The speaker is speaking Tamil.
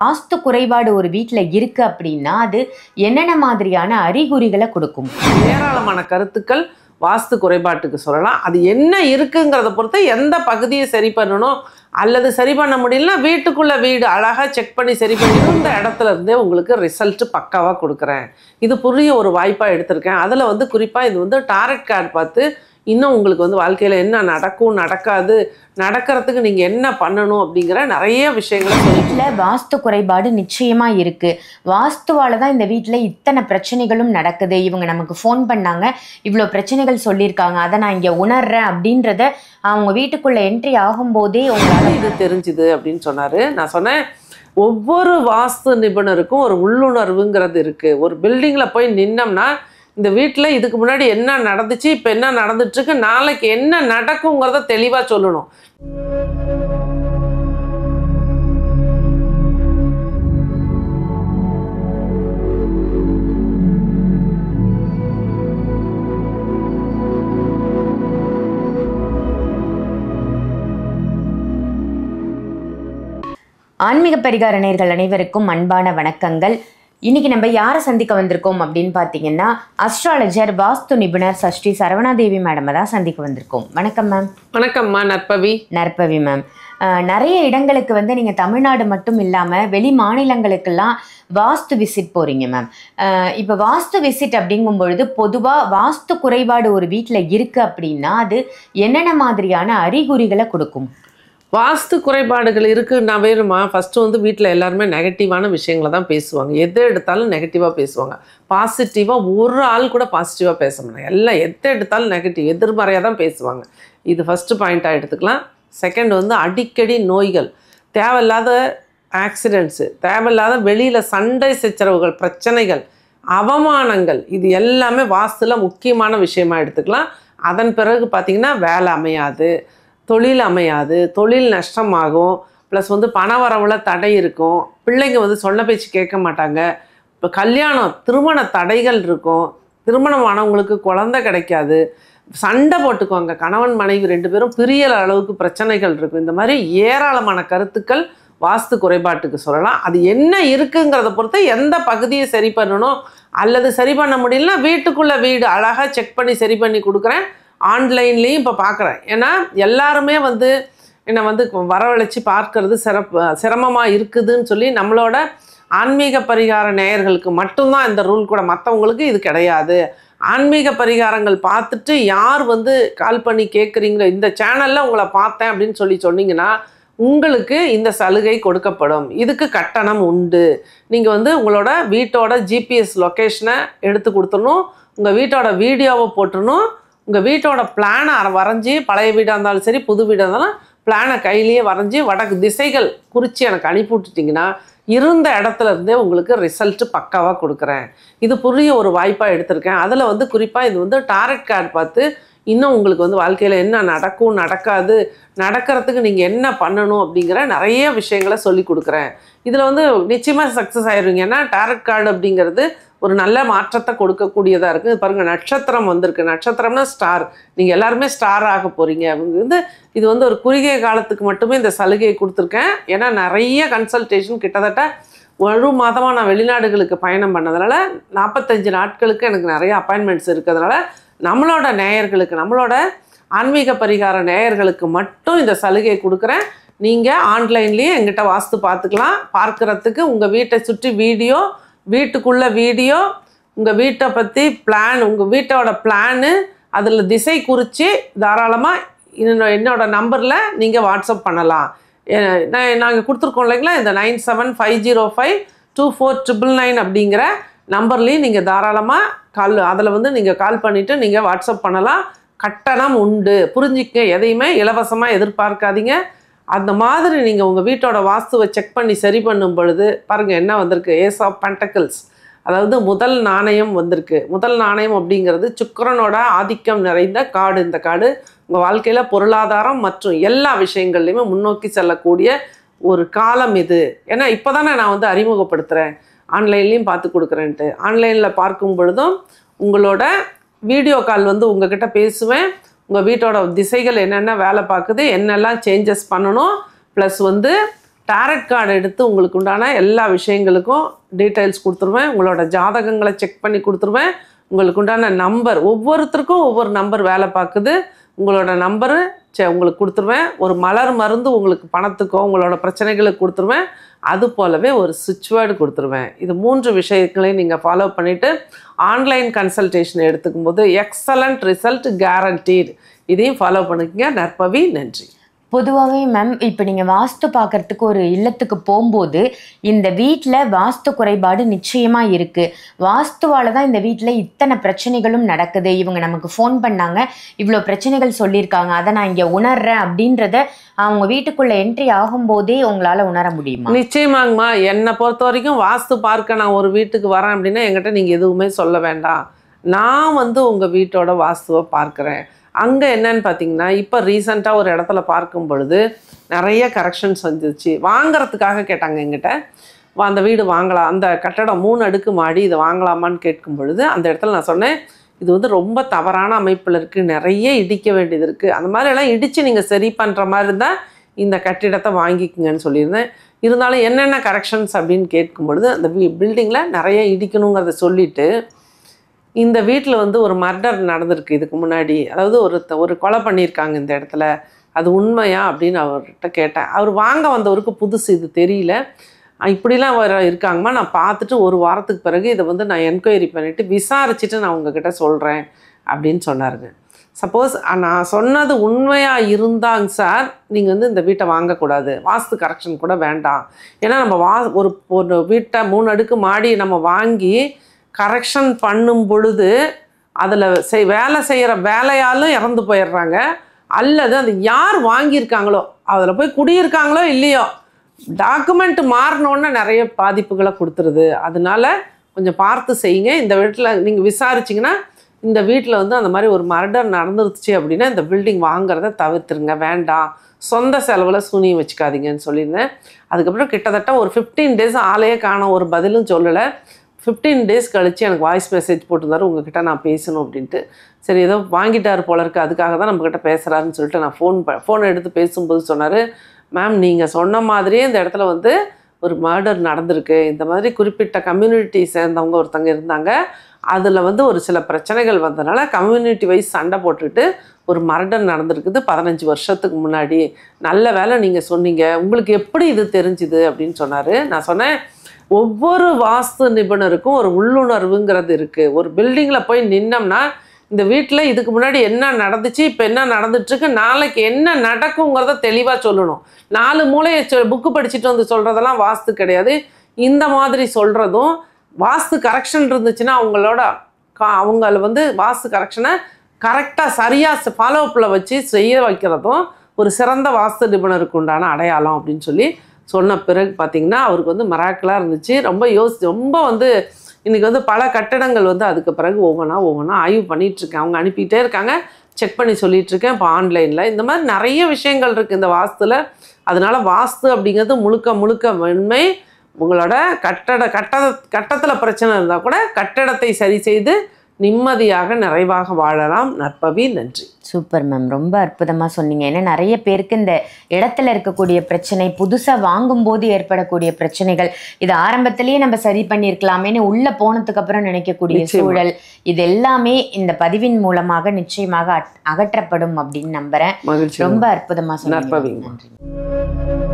வாஸ்து குறைபாடு ஒரு வீட்ல இருக்கு அப்படின்னா, அது என்னென்ன மாதிரியான அறிகுறிகள குடுக்கும்? ஏராளமான கருத்துக்கள் வாஸ்து குறைபாட்டுக்கு சொல்லலாம். அது என்ன இருக்குங்கிறத பொறுத்து எந்த பகுதியை சரி பண்ணணும் அல்லது சரி பண்ண முடியலன்னா வீட்டுக்குள்ள வீடு அழகாக செக் பண்ணி சரி பண்ணி இந்த இடத்துல இருந்தே உங்களுக்கு ரிசல்ட் பக்காவாக கொடுக்குறேன். இது புதிய ஒரு வாய்ப்பாக எடுத்திருக்கேன். அதில் வந்து குறிப்பாக இது வந்து டாரட் கார்டு பார்த்து இன்னும் உங்களுக்கு வந்து வாழ்க்கையில் என்ன நடக்கும் நடக்காது நடக்கிறதுக்கு நீங்கள் என்ன பண்ணணும் அப்படிங்கிற நிறைய விஷயங்களை வீட்டில் வாஸ்து குறைபாடு நிச்சயமா இருக்கு. வாஸ்துவால தான் இந்த வீட்டில் இத்தனை பிரச்சனைகளும் நடக்குது. இவங்க நமக்கு ஃபோன் பண்ணாங்க, இவ்வளோ பிரச்சனைகள் சொல்லியிருக்காங்க, அதை நான் இங்கே உணர்றேன் அப்படின்றத அவங்க வீட்டுக்குள்ள என்ட்ரி ஆகும்போதே உங்களால் இது தெரிஞ்சுது அப்படின்னு சொன்னார். நான் சொன்னேன், ஒவ்வொரு வாஸ்து நிபுணருக்கும் ஒரு உள்ளுணர்வுங்கிறது இருக்குது. ஒரு பில்டிங்கில் போய் நின்னோம்னா இந்த வீட்டில் இதுக்கு முன்னாடி என்ன நடந்துச்சு, இப்போ என்ன நடந்துட்டுருக்கு, நாளைக்கு என்ன நடக்குங்கிறத தெளிவாக சொல்லணும். ஆன்மீக பரிகார நேயர்கள் அனைவருக்கும் அன்பான வணக்கங்கள். இன்னைக்கு நம்ம யாரை சந்திக்க வந்திருக்கோம் அப்படின்னு பார்த்தீங்கன்னா, அஸ்ட்ராலஜர் வாஸ்து நிபுணர் சஷ்டி சரவணாதேவி மேடம் தான் சந்திக்க வந்திருக்கோம். வணக்கம் மேம். வணக்கம்மா. நற்பவி மேம். நிறைய இடங்களுக்கு வந்து நீங்கள் தமிழ்நாடு மட்டும் இல்லாமல் வெளி மாநிலங்களுக்கெல்லாம் வாஸ்து விசிட் போகிறீங்க மேம். இப்போ வாஸ்து விசிட் அப்படிங்கும் பொழுது பொதுவாக வாஸ்து குறைபாடு ஒரு வீட்டில் இருக்குது அப்படின்னா அது என்னென்ன மாதிரியான அறிகுறிகளை கொடுக்கும்? வாஸ்து குறைபாடுகள் இருக்குன்னா வேணுமா, ஃபஸ்ட்டு வந்து வீட்டில் எல்லாருமே நெகட்டிவான விஷயங்களை தான் பேசுவாங்க. எதை எடுத்தாலும் நெகட்டிவாக பேசுவாங்க. பாசிட்டிவாக ஒரு ஆள் கூட பாசிட்டிவாக பேச மாட்டாங்க. எல்லாம் எதை எடுத்தாலும் நெகட்டிவ் எதிர்மறையாக தான் பேசுவாங்க. இது ஃபஸ்ட்டு பாயிண்ட்டாக எடுத்துக்கலாம். செகண்ட் வந்து அடிக்கடி நோய்கள், தேவையில்லாத ஆக்சிடெண்ட்ஸு, தேவையில்லாத வெளியில் சண்டை சச்சரவுகள், பிரச்சனைகள், அவமானங்கள், இது எல்லாமே வாஸ்துல முக்கியமான விஷயமாக எடுத்துக்கலாம். அதன் பிறகு பார்த்திங்கன்னா வேலை அமையாது, தொழில் அமையாது, தொழில் நஷ்டமாகும், ப்ளஸ் வந்து பண வரவுல தடை இருக்கும், பிள்ளைங்க வந்து சொன்ன பேச்சு கேட்க மாட்டாங்க, இப்போ கல்யாணம் திருமண தடைகள் இருக்கும், திருமணமானவங்களுக்கு குழந்தை கிடைக்காது, சண்டை போட்டுக்குவாங்க, கணவன் மனைவி 2 பேரும் பிரியற அளவுக்கு பிரச்சனைகள் இருக்கும். இந்த மாதிரி ஏராளமான கருத்துக்கள் வாஸ்து குறைபாட்டுக்கு சொல்லலாம். அது என்ன இருக்குங்கிறத பொறுத்து எந்த பகுதியை சரி பண்ணணும் அல்லது சரி பண்ண முடியலன்னா வீட்டுக்குள்ள வீடு அழகாக செக் பண்ணி சரி பண்ணி கொடுக்குறேன். ஆன்லைன்லேயும் இப்போ பார்க்குறேன். ஏன்னா எல்லாருமே வந்து என்னை வந்து வரவழைச்சி பார்க்கறது சிரமமாக இருக்குதுன்னு சொல்லி நம்மளோட ஆன்மீக பரிகார நேயர்களுக்கு மட்டும்தான் இந்த ரூல் கூட, மற்றவங்களுக்கு இது கிடையாது. ஆன்மீக பரிகாரங்கள் பார்த்துட்டு யார் வந்து கால் பண்ணி கேட்குறீங்களோ, இந்த சேனலில் உங்களை பார்த்தேன் அப்படின்னு சொன்னீங்கன்னா உங்களுக்கு இந்த சலுகை கொடுக்கப்படும். இதுக்கு கட்டணம் உண்டு. நீங்கள் வந்து உங்களோட வீட்டோட ஜிபிஎஸ் லொக்கேஷனை எடுத்து கொடுத்துடணும், உங்கள் வீட்டோட வீடியோவை போட்டுடணும், உங்கள் வீட்டோட பிளானை வரைஞ்சி, பழைய வீடாக இருந்தாலும் சரி புது வீடாக இருந்தாலும் பிளானை கையிலேயே வரைஞ்சி வடக்கு திசைகள் குறித்து எனக்கு அனுப்பி விட்டுட்டிங்கன்னா இருந்த இடத்துல இருந்தே உங்களுக்கு ரிசல்ட்டு பக்காவாக கொடுக்குறேன். இது புதிய ஒரு வாய்ப்பாக எடுத்திருக்கேன். அதில் வந்து குறிப்பாக இது வந்து டாரட் கார்டு பார்த்து இன்னும் உங்களுக்கு வந்து வாழ்க்கையில் என்ன நடக்கும் நடக்காது நடக்கிறதுக்கு நீங்கள் என்ன பண்ணணும் அப்படிங்கிற நிறைய விஷயங்களை சொல்லி கொடுக்குறேன். இதில் வந்து நிச்சயமாக சக்ஸஸ் ஆயிடுவீங்க. ஏன்னா டாரட் கார்டு அப்படிங்கிறது ஒரு நல்ல மாற்றத்தை கொடுக்கக்கூடியதாக இருக்குது. பாருங்கள், நட்சத்திரம் வந்திருக்கு. நட்சத்திரம்னா ஸ்டார். நீங்கள் எல்லாருமே ஸ்டார் ஆக போகிறீங்க. இது வந்து ஒரு குறுகிய காலத்துக்கு மட்டுமே இந்த சலுகையை கொடுத்துருக்கேன். ஏன்னா நிறைய கன்சல்டேஷன் கிட்டத்தட்ட 1 மாதமாக நான் வெளிநாடுகளுக்கு பயணம் பண்ணதுனால 45 நாட்களுக்கு எனக்கு நிறைய அப்பாயின்மெண்ட்ஸ் இருக்கிறதுனால நம்மளோட நேயர்களுக்கு, நம்மளோட ஆன்மீக பரிகார நேயர்களுக்கு மட்டும் இந்த சலுகையை கொடுக்குறேன். நீங்கள் ஆன்லைன்லேயே எங்கிட்ட வாஸ்து பார்த்துக்கலாம். பார்க்குறதுக்கு உங்கள் வீட்டை சுற்றி வீடியோ, வீட்டுக்குள்ளே வீடியோ, உங்கள் வீட்டை பற்றி பிளான், உங்கள் வீட்டோட பிளானு, அதில் திசை குறித்து தாராளமாக என்னோட நம்பரில் நீங்கள் வாட்ஸ்அப் பண்ணலாம். நாங்கள் கொடுத்துருக்கோம் இல்லைங்களா, இந்த 9750524999 அப்படிங்கிற நம்பர்லேயும் நீங்கள் தாராளமாக அதில் வந்து நீங்கள் கால் பண்ணிவிட்டு நீங்கள் வாட்ஸ்அப் பண்ணலாம். கட்டணம் உண்டு. புரிஞ்சுக்க, எதையுமே இலவசமாக எதிர்பார்க்காதீங்க. அந்த மாதிரி நீங்கள் உங்கள் வீட்டோட வாஸ்துவை செக் பண்ணி சரி பண்ணும் பொழுது பாருங்கள் என்ன வந்திருக்கு, ஏஸ் ஆஃப் பென்டக்கிள்ஸ், அதாவது முதல் நாணயம் வந்திருக்கு. முதல் நாணயம் அப்படிங்கிறது சுக்கிரனோட ஆதிக்கம் நிறைந்த கார்டு. இந்த கார்டு உங்கள் வாழ்க்கையில் பொருளாதாரம் மற்றும் எல்லா விஷயங்கள்லையுமே முன்னோக்கி செல்லக்கூடிய ஒரு காலம் இது. ஏன்னா இப்போ தானே நான் வந்து அறிமுகப்படுத்துகிறேன், ஆன்லைன்லேயும் பார்த்து கொடுக்குறேன்ட்டு. ஆன்லைனில் பார்க்கும் பொழுதும் உங்களோட வீடியோ கால் வந்து உங்ககிட்ட பேசுவேன். உங்கள் வீட்டோட திசைகள் என்னென்ன வேலை பார்க்குது, என்னெல்லாம் சேஞ்சஸ் பண்ணணும், ப்ளஸ் வந்து டாரட் கார்டு எடுத்து உங்களுக்கு உண்டான எல்லா விஷயங்களுக்கும் டீட்டெயில்ஸ் கொடுத்துருவேன். உங்களோட ஜாதகங்களை செக் பண்ணி கொடுத்துருவேன். உங்களுக்கு உண்டான நம்பர், ஒவ்வொருத்தருக்கும் ஒவ்வொரு நம்பர் வேலை பார்க்குது. உங்களோட நம்பரு உங்களுக்கு கொடுத்துருவேன். ஒரு மலர் மருந்து உங்களுக்கு பணத்துக்கோ உங்களோட பிரச்சனைகளுக்கு கொடுத்துருவேன். அது போலவே ஒரு சுவிட்ச் வேர்டு கொடுத்துருவேன். இது 3 விஷயங்களையும் நீங்கள் ஃபாலோ பண்ணிவிட்டு ஆன்லைன் கன்சல்டேஷன் எடுத்துக்கும் போது எக்ஸலண்ட் ரிசல்ட் கேரண்டீட். இதையும் ஃபாலோ பண்ணிக்கங்க. நற்பவி. நன்றி. பொதுவாகவே மேம், இப்போ நீங்கள் வாஸ்து பார்க்குறதுக்கு ஒரு இல்லத்துக்கு போகும்போது இந்த வீட்டில் வாஸ்து குறைபாடு நிச்சயமாக இருக்குது, வாஸ்துவால் தான் இந்த வீட்டில் இத்தனை பிரச்சனைகளும் நடக்குது, இவங்க நமக்கு ஃபோன் பண்ணாங்க, இவ்வளோ பிரச்சனைகள் சொல்லியிருக்காங்க, அதை நான் இங்கே உணர்றேன் அப்படின்றத அவங்க வீட்டுக்குள்ளே என்ட்ரி ஆகும்போதே உங்களால் உணர முடியுமா? நிச்சயமாங்கம்மா. என்னை பொறுத்த வரைக்கும் வாஸ்து பார்க்க நான் ஒரு வீட்டுக்கு வரேன் அப்படின்னா என்கிட்ட நீங்கள் எதுவுமே சொல்ல வேண்டாம். நான் உங்கள் வீட்டோட வாஸ்துவை பார்க்குறேன். அங்கே என்னன்னு பார்த்தீங்கன்னா, இப்போ ரீசெண்டாக ஒரு இடத்துல பார்க்கும் பொழுது நிறைய கரெக்ஷன்ஸ் வந்துச்சு. வாங்கிறதுக்காக கேட்டாங்க எங்கிட்ட, அந்த வீடு வாங்கலாம், அந்த கட்டடம் 3 அடுக்கு மாடி, இதை வாங்கலாமான்னு கேட்கும் பொழுது அந்த இடத்துல நான் சொன்னேன், இது ரொம்ப தவறான அமைப்பில் இருக்குது, நிறைய இடிக்க வேண்டியது இருக்குது, அந்த மாதிரியெல்லாம் இடித்து நீங்கள் சரி பண்ணுற மாதிரி இருந்தால் இந்த கட்டிடத்தை வாங்கிக்குங்கன்னு சொல்லியிருந்தேன். இருந்தாலும் என்னென்ன கரெக்ஷன்ஸ் அப்படின்னு கேட்கும் பொழுது அந்த பில்டிங்கில் நிறைய இடிக்கணுங்கிறத சொல்லிவிட்டு, இந்த வீட்டில் ஒரு மர்டர் நடந்திருக்கு இதுக்கு முன்னாடி, அதாவது ஒரு கொலை பண்ணியிருக்காங்க இந்த இடத்துல, அது உண்மையா அப்படின்னு அவர்கிட்ட கேட்டேன். அவர் வாங்க வந்தவருக்கு புதுசு, இது தெரியல, இப்படிலாம் இருக்காங்கம்மா, நான் பார்த்துட்டு 1 வாரத்துக்கு பிறகு இதை நான் என்கொயரி பண்ணிவிட்டு விசாரிச்சுட்டு நான் உங்ககிட்ட சொல்கிறேன் அப்படின்னு சொன்னாருங்க. சப்போஸ் நான் சொன்னது உண்மையாக இருந்தாங்க சார், நீங்கள் இந்த வீட்டை வாங்கக்கூடாது, வாஸ்து கரெக்ஷன் கூட வேண்டாம். ஏன்னா நம்ம ஒரு வீட்டை 3 அடுக்கு மாடி நம்ம வாங்கி கரெக்ஷன் பண்ணும் பொழுது அதில் வேலை செய்கிற வேலையாலும் இறந்து போயிடுறாங்க, அல்லது அது யார் வாங்கியிருக்காங்களோ அதில் போய் குடியிருக்காங்களோ இல்லையோ டாக்குமெண்ட் மாறினோன்னா நிறைய பாதிப்புகளை கொடுத்துருது. அதனால கொஞ்சம் பார்த்து செய்யுங்க. இந்த வீட்டில் நீங்கள் விசாரிச்சிங்கன்னா இந்த வீட்டில் அந்த மாதிரி ஒரு மர்டர் நடந்துருச்சு அப்படின்னா இந்த பில்டிங் வாங்குறத தவிர்த்துருங்க, வேண்டாம், சொந்த செலவில் சூனியம் வச்சுக்காதீங்கன்னு சொல்லியிருந்தேன். அதுக்கப்புறம் கிட்டத்தட்ட ஒரு 15 days ஆளையே காணோம், ஒரு பதிலும் சொல்லலை. 15 days கழித்து எனக்கு வாய்ஸ் மெசேஜ் போட்டிருந்தாரு, உங்ககிட்ட நான் பேசணும் அப்படின்ட்டு. சரி, ஏதோ வாங்கிட்டார் போல இருக்குது, அதுக்காக தான் நம்மக்கிட்ட பேசுகிறாருன்னு சொல்லிட்டு நான் ஃபோனை எடுத்து பேசும்போது சொன்னார், மேம் நீங்கள் சொன்ன மாதிரியே இந்த இடத்துல ஒரு மர்டர் நடந்திருக்கு, இந்த மாதிரி குறிப்பிட்ட கம்யூனிட்டி சேர்ந்தவங்க ஒருத்தங்க இருந்தாங்க, அதில் ஒரு சில பிரச்சனைகள் வந்ததுனால கம்யூனிட்டி வைஸ் சண்டை போட்டுட்டு ஒரு மர்டர் நடந்திருக்குது 15 வருஷத்துக்கு முன்னாடி. நல்ல வேலை நீங்கள் சொன்னீங்க, உங்களுக்கு எப்படி இது தெரிஞ்சுது அப்படின்னு சொன்னார். நான் சொன்னேன், ஒவ்வொரு வாஸ்து நிபுணருக்கும் ஒரு உள்ளுணர்வுங்கிறது இருக்குது. ஒரு பில்டிங்கில் போய் நின்னோம்னா இந்த வீட்டில் இதுக்கு முன்னாடி என்ன நடந்துச்சு, இப்போ என்ன நடந்துட்டுருக்கு, நாளைக்கு என்ன நடக்குங்கிறத தெளிவாக சொல்லணும். 4 மூலையை புக்கு படிச்சுட்டு சொல்கிறதெல்லாம் வாஸ்து கிடையாது. இந்த மாதிரி சொல்கிறதும் வாஸ்து கரெக்ஷன் இருந்துச்சுன்னா அவங்கள வாஸ்து கரெக்ஷனை கரெக்டாக சரியாக ஃபாலோ அப்பில் வச்சு செய்ய வைக்கிறதும் ஒரு சிறந்த வாஸ்து நிபுணருக்கு உண்டான அடையாளம் அப்படின்னு சொல்லி சொன்ன பிறகு பார்த்திங்கன்னா அவருக்கு மிராக்கிளாக இருந்துச்சு. ரொம்ப இன்றைக்கி பல கட்டடங்கள் அதுக்கு பிறகு ஒவ்வொன்றா ஆய்வு பண்ணிகிட்ருக்கேன். அவங்க அனுப்பிகிட்டே இருக்காங்க, செக் பண்ணி சொல்லிகிட்ருக்கேன். இப்போ ஆன்லைனில் இந்த மாதிரி நிறைய விஷயங்கள் இருக்குது இந்த வாஸ்துவில். அதனால் வாஸ்து அப்படிங்கிறது முழுக்க உண்மை. உங்களோட கட்டத்தில் பிரச்சனை இருந்தால் கூட கட்டடத்தை சரி செய்து நிம்மதியாக நிறைவாக வாழலாம். நற்பவி. நன்றி. சூப்பர் மேம், ரொம்ப அற்புதமாக சொன்னீங்க. ஏன்னா நிறைய பேருக்கு இந்த இடத்துல இருக்கக்கூடிய பிரச்சனை, புதுசாக வாங்கும்போது ஏற்படக்கூடிய பிரச்சனைகள், இது ஆரம்பத்திலேயே நம்ம சரி பண்ணியிருக்கலாமேன்னு உள்ளே போனதுக்கு அப்புறம் நினைக்கக்கூடிய சூழல், இது எல்லாமே இந்த பதிவின் மூலமாக நிச்சயமாக அகற்றப்படும் அப்படின்னு நம்புகிறேன். ரொம்ப அற்புதமாக சொன்னீங்க. நன்றி.